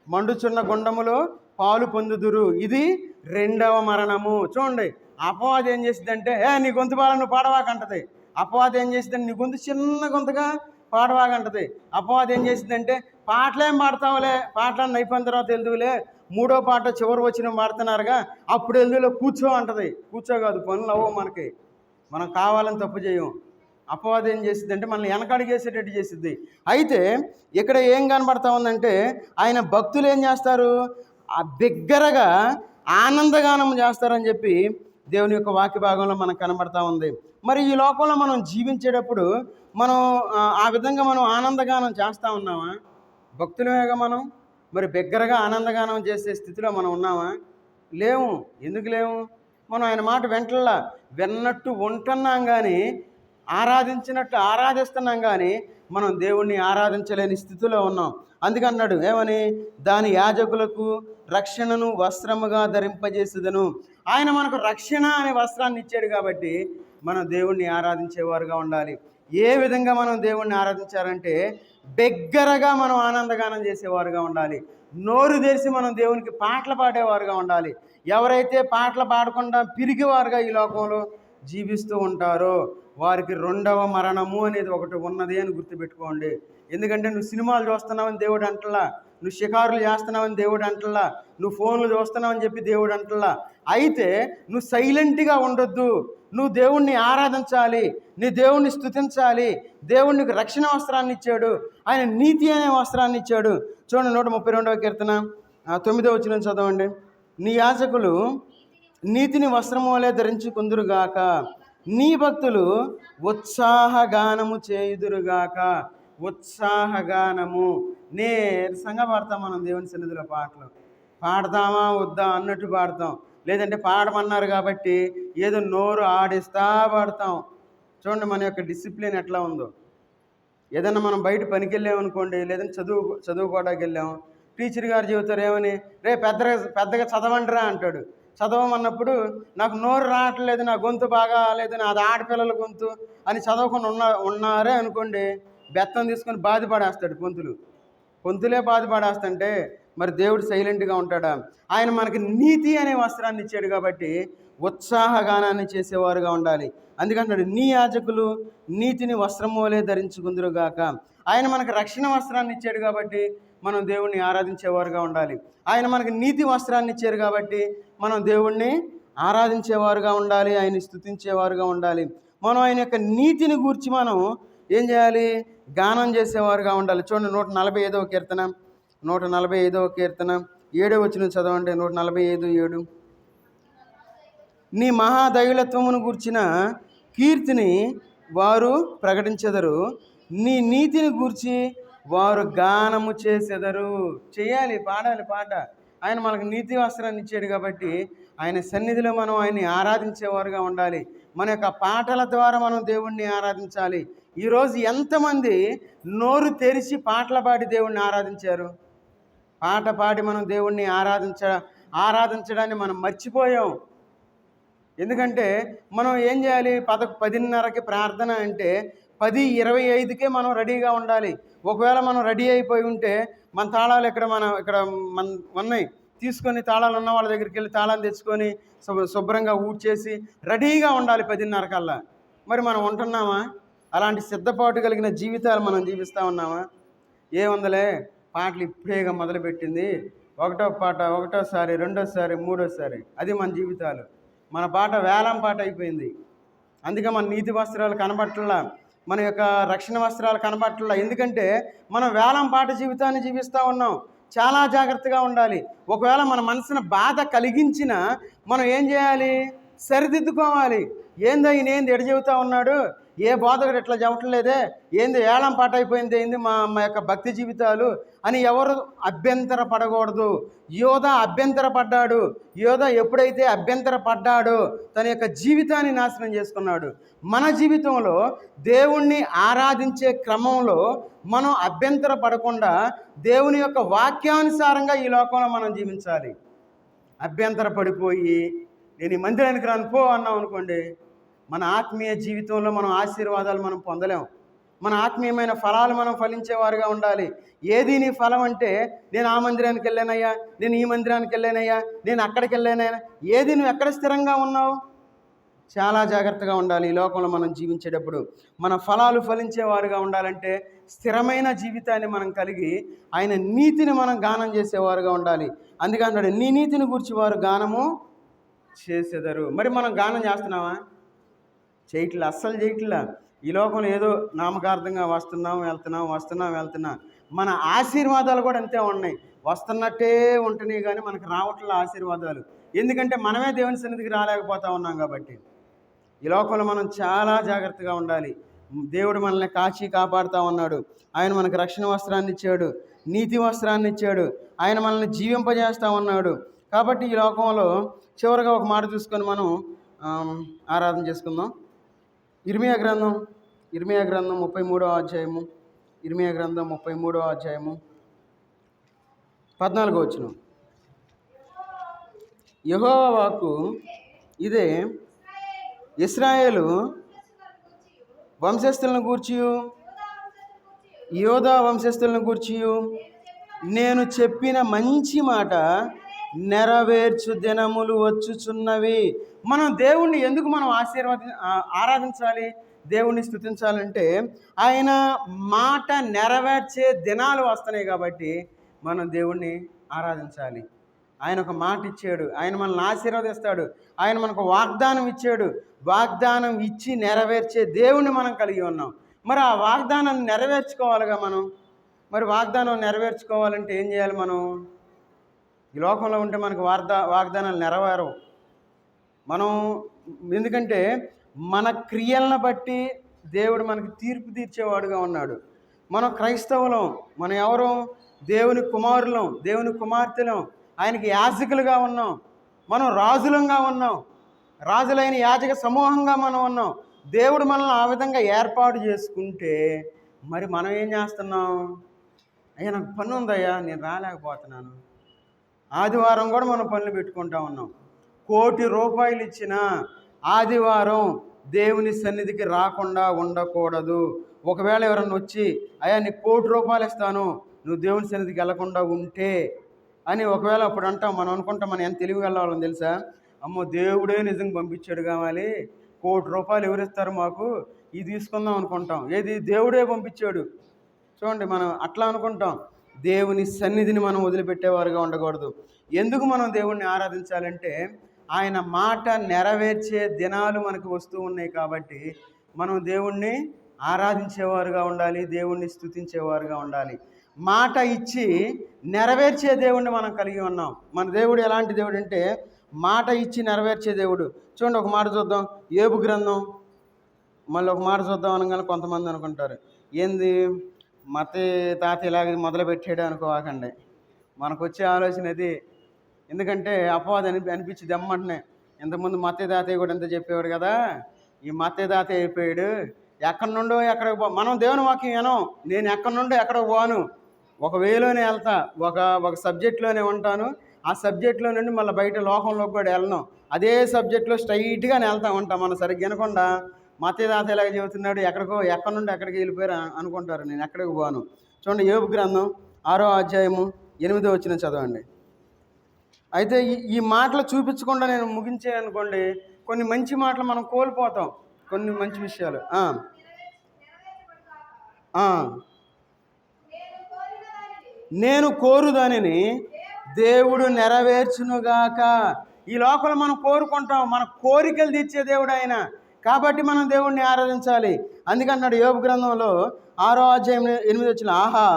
మండుచున్న గుండములో పాలు పొందుదురు, ఇది రెండవ మరణము. చూడండి, అపవాది ఏం చేసిద్దంటే, నీ గొంతు బాగా నువ్వు పాడవాకంటది. అపవాది ఏం చేసిద్దంటే, నీ గొంతు చిన్న గొంతుగా పాడవాకంటది. అపవాది ఏం చేసిద్దంటే, పాటలేం పాడతావులే, పాటలన్నీ అయిపోయిన తర్వాత వెళ్దువులే, 3వ పాట చివరి వచ్చిన పాడుతున్నారుగా, అప్పుడు వెళ్దులో కూర్చో అంటది. కూర్చోకాదు, పనులు అవ్వవు మనకి, మనం కావాలని తప్పు చేయం. అపవాదం ఏం చేసిద్దంటే మనల్ని వెనకడిగేసేటట్టు చేసిద్ది. అయితే ఇక్కడ ఏం కనబడతా ఉందంటే, ఆయన భక్తులు ఏం చేస్తారు? ఆ బిగ్గరగా ఆనందగానం చేస్తారని చెప్పి దేవుని యొక్క వాక్య భాగంలో మనకు కనబడతా ఉంది. మరి ఈ లోకంలో మనం జీవించేటప్పుడు మనం ఆ విధంగా మనం ఆనందగానం చేస్తూ ఉన్నామా? భక్తులమేగా మనం. మరి బిగ్గరగా ఆనందగానం చేసే స్థితిలో మనం ఉన్నామా? లేవు. ఎందుకు లేవు? మనం ఆయన మాట విన్నట్టు ఉంటున్నాం కానీ, ఆరాధించినట్టు ఆరాధిస్తున్నాం కానీ మనం దేవుణ్ణి ఆరాధించలేని స్థితిలో ఉన్నాం. అందుకన్నాడు ఏమని? దాని యాజకులకు రక్షణను వస్త్రముగా ధరింపజేసేదను. ఆయన మనకు రక్షణ అనే వస్త్రాన్ని ఇచ్చాడు కాబట్టి మనం దేవుణ్ణి ఆరాధించేవారుగా ఉండాలి. ఏ విధంగా మనం దేవుణ్ణి ఆరాధించాలంటే, బిగ్గరగా మనం ఆనందగానం చేసేవారుగా ఉండాలి. నోరు తెరిచి మనం దేవునికి పాటలు పాడేవారుగా ఉండాలి. ఎవరైతే పాటలు పాడకుండా పిరిగివారుగా ఈ లోకంలో జీవిస్తూ ఉంటారో వారికి రెండవ మరణము అనేది ఒకటి ఉన్నది అని గుర్తుపెట్టుకోండి. ఎందుకంటే నువ్వు సినిమాలు చూస్తున్నావని దేవుడు అంటలా, నువ్వు షికారులు చేస్తున్నావని దేవుడు అంటలా, నువ్వు ఫోన్లు చూస్తున్నావని చెప్పి దేవుడు అంటలా. అయితే నువ్వు సైలెంట్గా ఉండొద్దు, నువ్వు దేవుణ్ణి ఆరాధించాలి, నీ దేవుణ్ణి స్తుతించాలి. దేవునికి రక్షణ వస్త్రాన్ని ఇచ్చాడు, ఆయన నీతి అనే వస్త్రాన్ని ఇచ్చాడు. చూడండి, 132వ కీర్తన 9వ వచనం చదవండి. నీ యాజకులు నీతిని వస్త్రము వలె ధరించుకుందురుగాక, నీ భక్తులు ఉత్సాహగానము చేయుదురుగాక. ఉత్సాహగానము. నీరసంగా పాడతాం మనం దేవుని సన్నిధిలో పాటలు. పాడతామా వద్దా అన్నట్టు పాడతాం, లేదంటే పాడమన్నారు కాబట్టి ఏదో నోరు ఆడిస్తా పాడతాం. చూడండి మన యొక్క డిసిప్లిన్ ఎట్లా ఉందో. ఏదన్నా మనం బయట పనికి వెళ్ళామనుకోండి, లేదంటే చదువుకోవడానికి వెళ్ళాము, టీచర్ గారు చెబుతారు ఏమని, రే పెద్దగా చదవండిరా అంటాడు. చదవమన్నప్పుడు నాకు నోరు రావట్లేదు, నా గొంతు బాగా లేదు, నాది ఆడపిల్లల గొంతు అని చదవకుండా ఉన్నారే అనుకోండి, బెత్తం తీసుకొని బాధపడేస్తాడు. పొంతులే బాధపడేస్తుంటే మరి దేవుడు సైలెంట్గా ఉంటాడా? ఆయన మనకి నీతి అనే వస్త్రాన్ని ఇచ్చాడు కాబట్టి ఉత్సాహగానాన్ని చేసేవారుగా ఉండాలి. అందుకంటాడు, నీ యాజకులు నీతిని వస్త్రమోలే ధరించుకుందురుగాక. ఆయన మనకు రక్షణ వస్త్రాన్ని ఇచ్చాడు కాబట్టి మనం దేవుణ్ణి ఆరాధించేవారుగా ఉండాలి. ఆయన మనకి నీతి వస్త్రాన్ని ఇచ్చారు కాబట్టి మనం దేవుణ్ణి ఆరాధించేవారుగా ఉండాలి, ఆయన్ని స్తుతించేవారుగా ఉండాలి. మనం ఆయన యొక్క నీతిని గూర్చి మనం ఏం చేయాలి? గానం చేసేవారుగా ఉండాలి. చూడండి 145వ కీర్తన, 145వ కీర్తన 7వ వచనం చదవండి. 145:7. నీ మహాదైవత్వమును గూర్చిన కీర్తిని వారు ప్రకటించెదరు, నీ నీతిని గూర్చి వారు గానము చేసెదరు. చేయాలి, పాడాలి పాట. ఆయన మనకు నీతి వస్త్రాన్ని ఇచ్చాడు కాబట్టి ఆయన సన్నిధిలో మనం ఆయన్ని ఆరాధించేవారుగా ఉండాలి. మన యొక్క పాటల ద్వారా మనం దేవుణ్ణి ఆరాధించాలి. ఈరోజు ఎంతమంది నోరు తెరిచి పాటలు పాడి దేవుణ్ణి ఆరాధించారు? పాట పాడి మనం దేవుణ్ణి ఆరాధించడాన్ని మనం మర్చిపోయాం. ఎందుకంటే మనం ఏం చేయాలి? 10:30కి ప్రార్థన అంటే 10:25కే మనం రెడీగా ఉండాలి. ఒకవేళ మనం రెడీ అయిపోయి ఉంటే మన తాళాలు ఇక్కడ మన ఉన్నాయి, తీసుకొని తాళాలు ఉన్న వాళ్ళ దగ్గరికి వెళ్ళి తాళాలు తెచ్చుకొని శుభ్రంగా ఊడ్చేసి రెడీగా ఉండాలి 10:30 కల్లా. మరి మనం ఉంటున్నామా? అలాంటి సిద్ధపాటు కలిగిన జీవితాలు మనం జీవిస్తూ ఉన్నామా? ఏముందలే, పాటలు ఇప్పుడేగా మొదలుపెట్టింది, ఒకటో పాట ఒకటోసారి, రెండోసారి, మూడోసారి, అది మన జీవితాలు. మన పాట వేలం పాట అయిపోయింది. అందుకే మన నీతి వస్త్రాలు కనబట్టలా, మన యొక్క రక్షణ వస్త్రాలు కనబట్టలా. ఎందుకంటే మనం వేలం పాట జీవితాన్ని జీవిస్తూ ఉన్నాం. చాలా జాగ్రత్తగా ఉండాలి. ఒకవేళ మన మనసును బాధ కలిగించినా మనం ఏం చేయాలి? సరిదిద్దుకోవాలి. ఏందో ఈయన ఎడ చెబుతా ఉన్నాడు, ఏ బోధకుడు ఇట్లా చెప్పట్లేదే, ఏంది ఏళం పాట అయిపోయింది, ఏంది మా యొక్క భక్తి జీవితాలు అని ఎవరు అభ్యంతర పడకూడదు. యోధా అభ్యంతరపడ్డాడు. యోధా ఎప్పుడైతే అభ్యంతరపడ్డాడో తన యొక్క జీవితాన్ని నాశనం చేసుకున్నాడు. మన జీవితంలో దేవుణ్ణి ఆరాధించే క్రమంలో మనం అభ్యంతర పడకుండా దేవుని యొక్క వాక్యానుసారంగా ఈ లోకంలో మనం జీవించాలి. అభ్యంతర పడిపోయి నేను ఈ మందిరానికి రాను పో అన్నాం అనుకోండి, మన ఆత్మీయ జీవితంలో మనం ఆశీర్వాదాలు మనం పొందలేం. మన ఆత్మీయమైన ఫలాలు మనం ఫలించేవారుగా ఉండాలి. ఏది నీ ఫలం అంటే, నేను ఆ మందిరానికి వెళ్ళానయ్యా, నేను ఈ మందిరానికి వెళ్ళానయ్యా, నేను అక్కడికి వెళ్ళానయ్యా, ఏది నువ్వు ఎక్కడ స్థిరంగా ఉన్నావు? చాలా జాగ్రత్తగా ఉండాలి. ఈ లోకంలో మనం జీవించేటప్పుడు మన ఫలాలు ఫలించేవారుగా ఉండాలంటే స్థిరమైన జీవితాన్ని మనం కలిగి ఆయన నీతిని మనం గానం చేసేవారుగా ఉండాలి. అందుకే అన్నాడు, నీ నీతిని గురించి వారు గానము చేసేదరు. మరి మనం గానం చేస్తున్నామా? చేయట్లా, అస్సలు చేయట్లా. ఈ లోకంలో ఏదో నామకార్థంగా వస్తున్నాం వెళ్తున్నా. మన ఆశీర్వాదాలు కూడా అంతే ఉన్నాయి, వస్తున్నట్టే ఉంటున్నాయి కానీ మనకు రావట్లే ఆశీర్వాదాలు. ఎందుకంటే మనమే దేవుని సన్నిధికి రాలేకపోతా ఉన్నాం కాబట్టి. ఈ లోకంలో మనం చాలా జాగ్రత్తగా ఉండాలి. దేవుడు మనల్ని కాపాడుతూ ఉన్నాడు. ఆయన మనకు రక్షణ వస్త్రాన్ని ఇచ్చాడు, నీతి వస్త్రాన్ని ఇచ్చాడు, ఆయన మనల్ని జీవింపజేస్తూ ఉన్నాడు. కాబట్టి ఈ లోకంలో చివరిగా ఒక మాట చూసుకొని మనం ఆరాధన చేసుకుందాం. ఇర్మియా గ్రంథం 33వ అధ్యాయము, ఇర్మియా గ్రంథం 33వ అధ్యాయము 14వ వచనం. యెహోవా వాక్కు ఇదే, ఇశ్రాయేలు వంశస్థులను గూర్చియు యోధా వంశస్థులను గూర్చియు నేను చెప్పిన మంచి మాట నెరవేర్చు దినములు వచ్చుచున్నవి. మనం దేవుణ్ణి ఎందుకు మనం ఆరాధించాలి, దేవుణ్ణి స్తుతించాలంటే ఆయన మాట నెరవేర్చే దినాలు వస్తున్నాయి కాబట్టి మనం దేవుణ్ణి ఆరాధించాలి. ఆయన ఒక మాట ఇచ్చాడు, ఆయన మనల్ని ఆశీర్వదిస్తాడు, ఆయన మనకు వాగ్దానం ఇచ్చాడు. వాగ్దానం ఇచ్చి నెరవేర్చే దేవుణ్ణి మనం కలిగి ఉన్నాం. మరి ఆ వాగ్దానాన్ని నెరవేర్చుకోవాలిగా మనం. మరి వాగ్దానం నెరవేర్చుకోవాలంటే ఏం చేయాలి మనం? ఈ లోకంలో ఉంటే మనకు వాగ్దానాలు నెరవేరవు. మనం ఎందుకంటే మన క్రియలను బట్టి దేవుడు మనకి తీర్పు తీర్చేవాడుగా ఉన్నాడు. మనం క్రైస్తవులం, మనం ఎవరు? దేవుని కుమారులం, దేవుని కుమార్తెలం, ఆయనకి యాజకులుగా ఉన్నాం, మనం రాజులంగా ఉన్నాం, రాజులైన యాజక సమూహంగా మనం ఉన్నాం. దేవుడు మనల్ని ఆ విధంగా ఏర్పాటు చేసుకుంటే మరి మనం ఏం చేస్తున్నాం? అయ్యా నాకు పని ఉందయ్యా, నేను రాలేకపోతున్నాను. ఆదివారం కూడా మనం పనులు పెట్టుకుంటా ఉన్నాం. ₹1,00,00,000 ఇచ్చిన ఆదివారం దేవుని సన్నిధికి రాకుండా ఉండకూడదు. ఒకవేళ ఎవరన్నా వచ్చి అయ్యా నీకు ₹1,00,00,000 ఇస్తాను, నువ్వు దేవుని సన్నిధికి వెళ్లకుండా ఉంటే అని ఒకవేళ అప్పుడు అంటాం. మనం అనుకుంటాం మనం ఎంత తెలివిగలవాళ్ళం తెలుసా? అమ్మో దేవుడే నిజంగా పంపించాడు కావాలి, ₹1,00,00,000 ఎవరిస్తారు మాకు, ఇది తీసుకుందాం అనుకుంటాం. ఏది? దేవుడే పంపించాడు. చూడండి, మనం అట్లా అనుకుంటాం. దేవుని సన్నిధిని మనం వదిలిపెట్టేవారుగా ఉండకూడదు. ఎందుకు మనం దేవుణ్ణి ఆరాధించాలంటే ఆయన మాట నెరవేర్చే దినాలు మనకు వస్తూ ఉన్నాయి కాబట్టి మనం దేవుణ్ణి ఆరాధించేవారుగా ఉండాలి, దేవుణ్ణి స్తుతించేవారుగా ఉండాలి. మాట ఇచ్చి నెరవేర్చే దేవుణ్ణి మనం కలిగి ఉన్నాం. మన దేవుడు ఎలాంటి దేవుడు అంటే మాట ఇచ్చి నెరవేర్చే దేవుడు. చూడండి, ఒక మాట చూద్దాం. యోబు గ్రంథం, మళ్ళీ ఒక మాట చూద్దాం అనగానే కొంతమంది అనుకుంటారు ఏంది తాత ఇలాగ మొదలుపెట్టాడు అనుకోవాకండి. మనకు వచ్చే ఆలోచన అది. ఎందుకంటే అపవాదం అనిపించి దమ్మంటనే ఇంతకుముందు తాతయ్య కూడా ఎంత చెప్పేవాడు కదా, ఈ తాతయ్య అయిపోయాడు, ఎక్కడి నుండో ఎక్కడికి మనం దేవుని వాక్యం వినం. నేను ఎక్కడి నుండో ఎక్కడికి పోను, ఒక వేలోనే వెళ్తా, ఒక సబ్జెక్ట్లోనే ఉంటాను. ఆ సబ్జెక్ట్లో నుండి మళ్ళీ బయట లోకంలోకి కూడా వెళ్ళను. అదే సబ్జెక్ట్లో స్ట్రైట్గా నేను వెళ్తా ఉంటాను. మనం సరిగ్గా వినకుండా తాత ఎలాగ చెబుతున్నాడు, ఎక్కడి నుండి ఎక్కడికి వెళ్ళిపోయారు అనుకుంటారు. నేను ఎక్కడికి పోను. చూడండి, యోబు గ్రంథం 6వ అధ్యాయము 8వ వచనం చదవండి. అయితే ఈ మాటలు చూపించకుండా నేను ముగించాను అనుకోండి, కొన్ని మంచి మాటలు మనం కోల్పోతాం, కొన్ని మంచి విషయాలు. నేను కోరుదానిని దేవుడు నెరవేర్చునుగాక. ఈ లోపల మనం కోరుకుంటాం, మన కోరికలు తీర్చే దేవుడు ఆయన. కాబట్టి మనం దేవుణ్ణి ఆరాధించాలి. అందుకన్నాడు యోబు గ్రంథంలో 6వ అధ్యాయం 8వ వచనం, ఆహా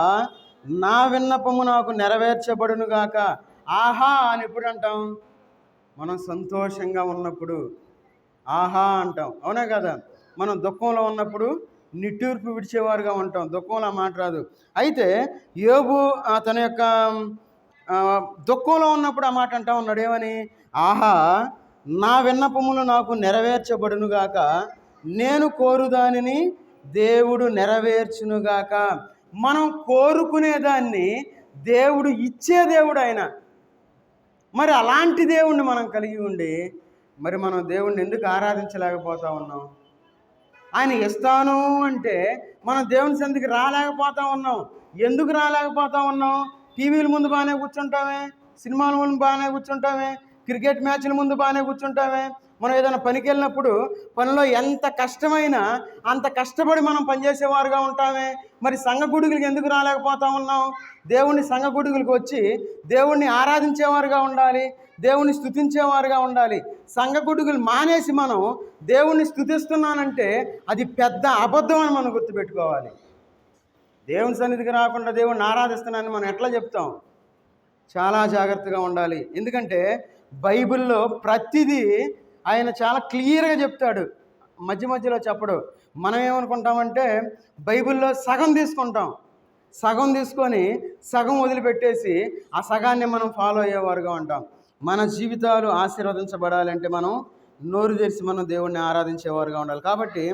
నా విన్నపము నాకు నెరవేర్చబడునుగాక. ఆహా అని ఎప్పుడు అంటాం? మనం సంతోషంగా ఉన్నప్పుడు ఆహా అంటాం, అవునా కదా? మనం దుఃఖంలో ఉన్నప్పుడు నిట్టూర్పు విడిచేవారుగా ఉంటాం, దుఃఖంలో ఆ మాట రాదు. అయితే యోబు తన యొక్క దుఃఖంలో ఉన్నప్పుడు ఆ మాట అంటా ఉన్నాడు, ఏమని? ఆహా నా విన్నపములు నాకు నెరవేర్చబడునుగాక, నేను కోరుదానిని దేవుడు నెరవేర్చునుగాక. మనం కోరుకునేదాన్ని దేవుడు ఇచ్చే దేవుడు ఆయన. మరి అలాంటి దేవుణ్ణి మనం కలిగి ఉండి మరి మనం దేవుణ్ణి ఎందుకు ఆరాధించలేకపోతా ఉన్నాం? ఆయన ఇస్తాను అంటే మనం దేవుని సన్నిధికి రాలేకపోతా ఉన్నాం. ఎందుకు రాలేకపోతా ఉన్నాం? టీవీల ముందు బాగానే కూర్చుంటామే, సినిమాల ముందు బాగానే కూర్చుంటామే, క్రికెట్ మ్యాచ్ల ముందు బాగానే కూర్చుంటామే. మనం ఏదైనా పనికి వెళ్ళినప్పుడు పనిలో ఎంత కష్టమైనా అంత కష్టపడి మనం పనిచేసేవారుగా ఉంటామే. మరి సంఘ గుడుగులకు ఎందుకు రాలేకపోతా ఉన్నాం? దేవుణ్ణి సంఘ గుడుగులకు వచ్చి దేవుణ్ణి ఆరాధించేవారుగా ఉండాలి, దేవుణ్ణి స్తుతించేవారుగా ఉండాలి. సంఘ గుడుగులు మానేసి మనం దేవుణ్ణి స్తుతిస్తున్నానంటే అది పెద్ద అబద్ధం అని మనం గుర్తుపెట్టుకోవాలి. దేవుని సన్నిధికి రాకుండా దేవుణ్ణి ఆరాధిస్తున్నానని మనం ఎట్లా చెప్తాం? చాలా జాగ్రత్తగా ఉండాలి. ఎందుకంటే బైబిల్లో ప్రతిదీ ఆయన చాలా క్లియర్గా చెప్తాడు, మధ్య మధ్యలో చెప్పడు. మనం ఏమనుకుంటామంటే బైబిల్లో సగం తీసుకుంటాం, సగం తీసుకొని సగం వదిలిపెట్టేసి ఆ సగాన్ని మనం ఫాలో అయ్యేవారుగా ఉంటాం. మన జీవితాలు ఆశీర్వదించబడాలంటే మనం నోరు తెరిచి మనం దేవుణ్ణి ఆరాధించేవారుగా ఉండాలి. కాబట్టి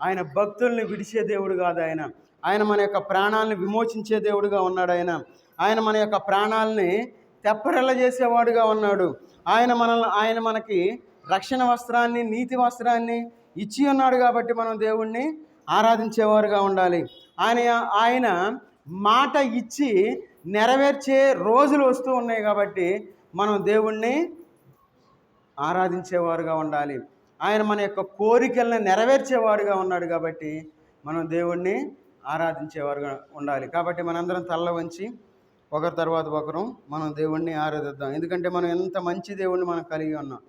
ఆయన భక్తుల్ని విడిచే దేవుడు కాదు ఆయన. ఆయన మన యొక్క ప్రాణాలను విమోచించే దేవుడుగా ఉన్నాడు. ఆయన మన యొక్క ప్రాణాలని తెప్పరెళ్ళ చేసేవాడుగా ఉన్నాడు. ఆయన మనకి రక్షణ వస్త్రాన్ని, నీతి వస్త్రాన్ని ఇచ్చి ఉన్నాడు. కాబట్టి మనం దేవుణ్ణి ఆరాధించేవారుగా ఉండాలి. ఆయన మాట ఇచ్చి నెరవేర్చే రోజులు వస్తూ ఉన్నాయి కాబట్టి మనం దేవుణ్ణి ఆరాధించేవారుగా ఉండాలి. ఆయన మన యొక్క కోరికలను నెరవేర్చేవాడుగా ఉన్నాడు కాబట్టి మనం దేవుణ్ణి ఆరాధించేవారుగా ఉండాలి. కాబట్టి మనందరం తల్ల వంచి ఒకరి తర్వాత ఒకరు మనం దేవుణ్ణి ఆరాధిద్దాం. ఎందుకంటే మనం ఎంత మంచి దేవుణ్ణి మనం కలిగి ఉన్నాం.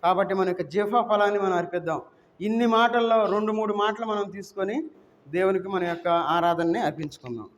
కాబట్టి మన యొక్క జీవ ఫలాన్ని మనం అర్పిద్దాం. ఇన్ని మాటల్లో 2-3 మాటలు మనం తీసుకొని దేవునికి మన యొక్క ఆరాధనని అర్పించుకుందాం.